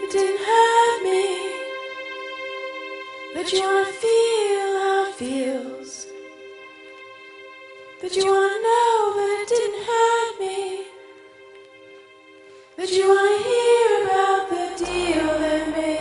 it didn't hurt me. But you wanna feel how it feels. But you wanna know, but it didn't hurt me. But you wanna hear about the deal they're making.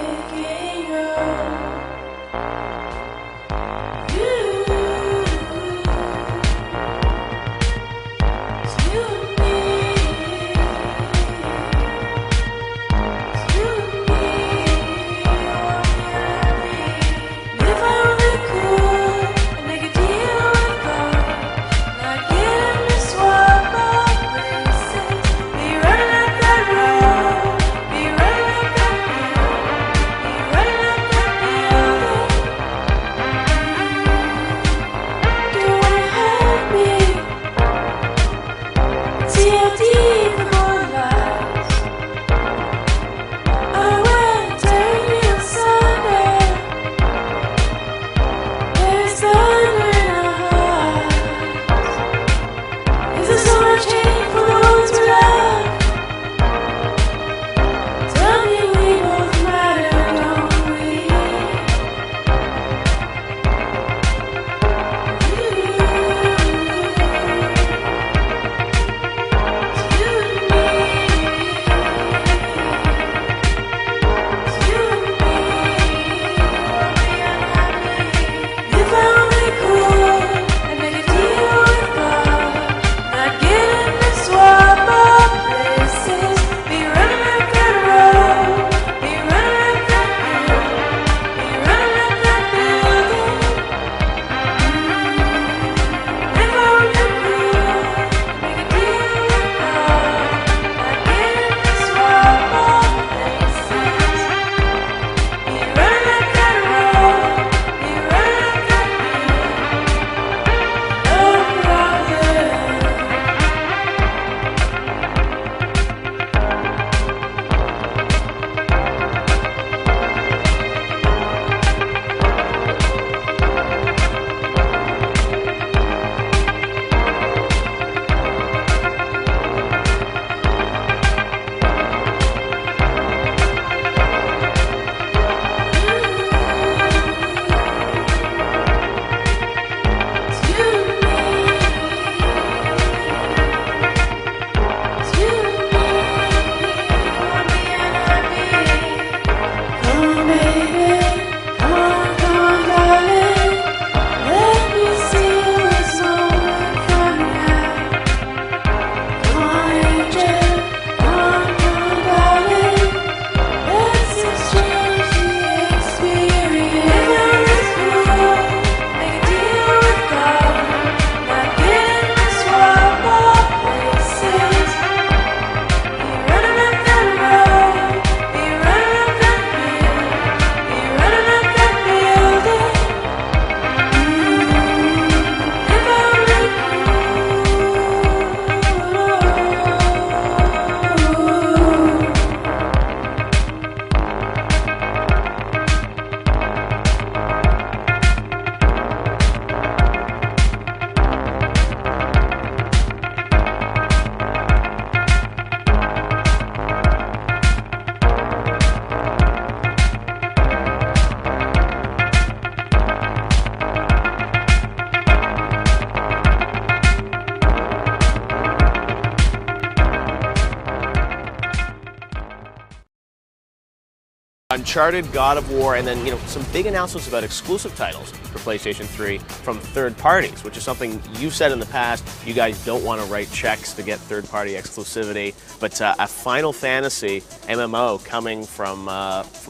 Uncharted, God of War, and then some big announcements about exclusive titles for PlayStation 3 from third parties, which is something you've said in the past. You guys don't want to write checks to get third-party exclusivity, but a Final Fantasy MMO coming from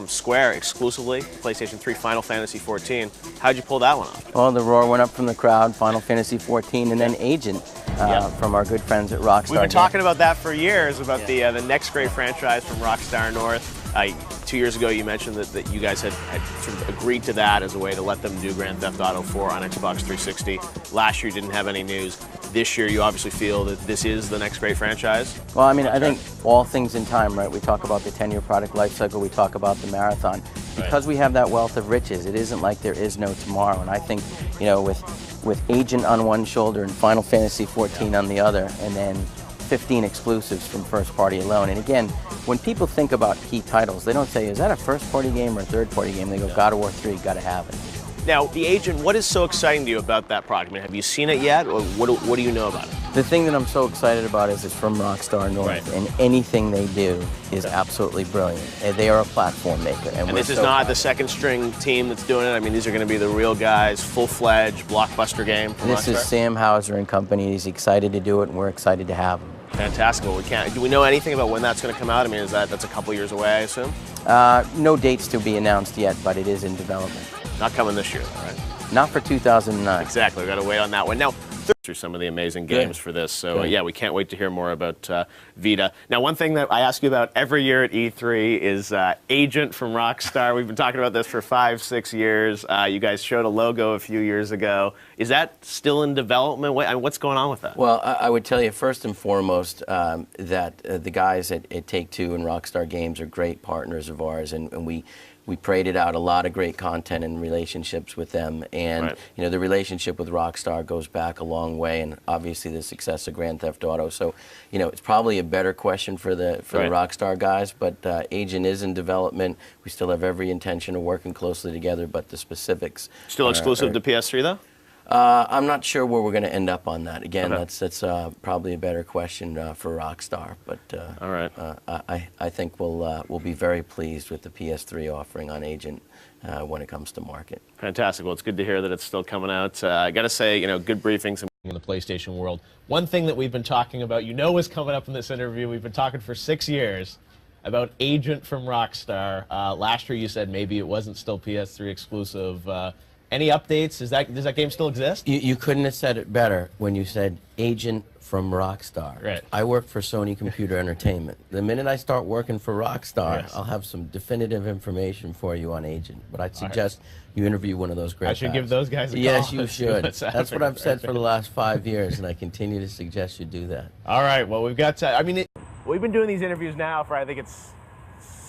Square exclusively, PlayStation 3, Final Fantasy 14. How'd you pull that one off? Well, the roar went up from the crowd, Final Fantasy 14, and then Agent from our good friends at Rockstar. We've been talking about that for years, about the next great franchise from Rockstar North. 2 years ago, you mentioned that you guys had sort of agreed to that as a way to let them do Grand Theft Auto 4 on Xbox 360. Last year, you didn't have any news. This year, you obviously feel that this is the next great franchise. Well, I mean, I think all things in time, right? We talk about the 10-year product life cycle. We talk about the marathon. Because we have that wealth of riches, it isn't like there is no tomorrow. And I think, with Agent on one shoulder and Final Fantasy 14 on the other, and then 15 exclusives from first party alone. And again, when people think about key titles, they don't say, is that a first-party game or a third-party game? They go, God of War 3, gotta have it. Now, the Agent, what is so exciting to you about that product? I mean, have you seen it yet, or what do you know about it? The thing that I'm so excited about is it's from Rockstar North, Right. and anything they do is absolutely brilliant. And they are a platform maker. And this is not the second string team that's doing it. I mean, these are going to be the real guys, full-fledged blockbuster game from This Rockstar. is Sam Houser and company. He's excited to do it, and we're excited to have him. Fantastic. Well, do we know anything about when that's going to come out? I mean, that's a couple years away, I assume? No dates to be announced yet, but it is in development. Not coming this year, all right? Not for 2009. Exactly. We've got to wait on that one. Now, through some of the amazing games for this. So, yeah, we can't wait to hear more about Vita. Now, one thing that I ask you about every year at E3 is Agent from Rockstar. We've been talking about this for 5-6 years. You guys showed a logo a few years ago. Is that still in development? What's going on with that? Well, I would tell you first and foremost that the guys at Take-Two and Rockstar Games are great partners of ours, and we paraded out a lot of great content and relationships with them, and you know, the relationship with Rockstar goes back a long way, and obviously the success of Grand Theft Auto. So, you know, it's probably a better question for the Rockstar guys, but Agent is in development. We still have every intention of working closely together, but the specifics Still exclusive to PS3, though? I'm not sure where we're going to end up on that. Again, that's probably a better question for Rockstar. But all right. I think we'll be very pleased with the PS3 offering on Agent when it comes to market. Fantastic. Well, it's good to hear that it's still coming out. I got to say, you know, good briefings in the PlayStation world. One thing that we've been talking about, you know, is coming up in this interview. We've been talking for 6 years about Agent from Rockstar. Last year, you said maybe it wasn't still PS3 exclusive. Any updates? Does that game still exist? You couldn't have said it better when you said Agent from Rockstar. Right. I work for Sony Computer Entertainment. The minute I start working for Rockstar, I'll have some definitive information for you on Agent. But I'd suggest you interview one of those great guys. I should give those guys a call. Yes, you should. That's what I've said for the last 5 years, and I continue to suggest you do that. All right. Well, we've got we've been doing these interviews now for, I think it's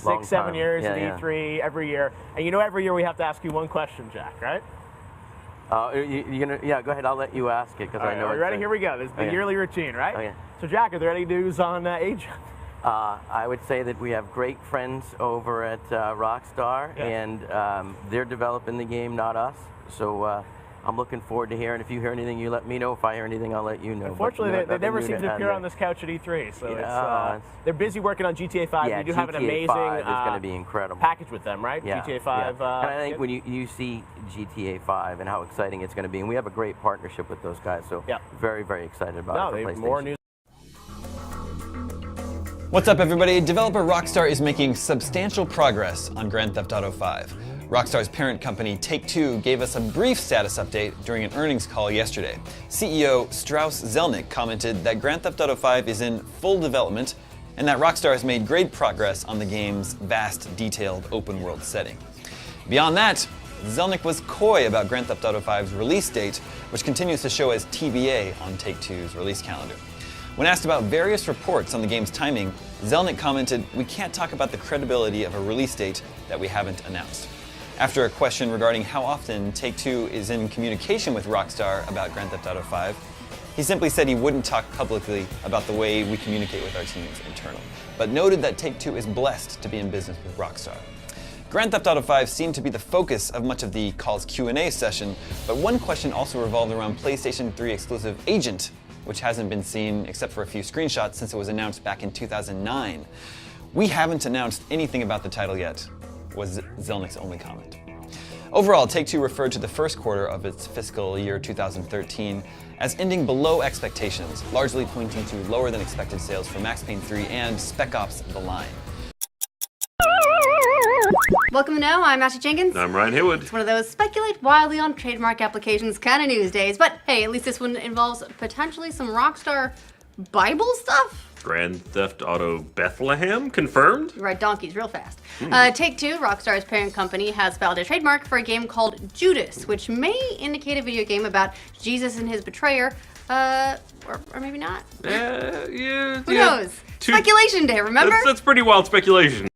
6-7 years at E3 every year. And you know, every year we have to ask you one question, Jack, right? Yeah, go ahead. I'll let you ask it because I know. Are you ready? Here we go. This is the yearly routine, right? Okay. So, Jack, are there any news on Agent? I would say that we have great friends over at Rockstar, and they're developing the game, not us. So I'm looking forward to hearing. If you hear anything, you let me know. If I hear anything, I'll let you know. Unfortunately, they never seem to appear on this couch at E3. So they're busy working on GTA 5. Yeah, you do have an amazing GTA 5 is going to be incredible package with them, right? Yeah, GTA 5. Yeah. And I think when you see GTA 5 and how exciting it's going to be, and we have a great partnership with those guys. So very, very excited about it for PlayStation. More news. What's up, everybody? Developer Rockstar is making substantial progress on Grand Theft Auto 5. Rockstar's parent company, Take-Two, gave us a brief status update during an earnings call yesterday. CEO Strauss Zelnick commented that Grand Theft Auto 5 is in full development and that Rockstar has made great progress on the game's vast, detailed open-world setting. Beyond that, Zelnick was coy about Grand Theft Auto 5's release date, which continues to show as TBA on Take-Two's release calendar. When asked about various reports on the game's timing, Zelnick commented, "We can't talk about the credibility of a release date that we haven't announced." After a question regarding how often Take-Two is in communication with Rockstar about Grand Theft Auto 5, he simply said he wouldn't talk publicly about the way we communicate with our teams internally, but noted that Take-Two is blessed to be in business with Rockstar. Grand Theft Auto 5 seemed to be the focus of much of the call's Q&A session, but one question also revolved around PlayStation 3 exclusive Agent, which hasn't been seen except for a few screenshots since it was announced back in 2009. "We haven't announced anything about the title yet," was Zelnick's only comment. Overall, Take-Two referred to the first quarter of its fiscal year 2013 as ending below expectations, largely pointing to lower than expected sales for Max Payne 3 and Spec Ops: The Line. Welcome to Know, I'm Ashley Jenkins. I'm Ryan Haywood. It's one of those speculate wildly on trademark applications kind of news days, but hey, at least this one involves potentially some Rockstar Bible stuff. Grand Theft Auto Bethlehem confirmed? You ride donkeys real fast. Take-Two, Rockstar's parent company, has filed a trademark for a game called Judas, which may indicate a video game about Jesus and his betrayer, or maybe not. Yeah. Who knows? Speculation day, remember? That's pretty wild speculation.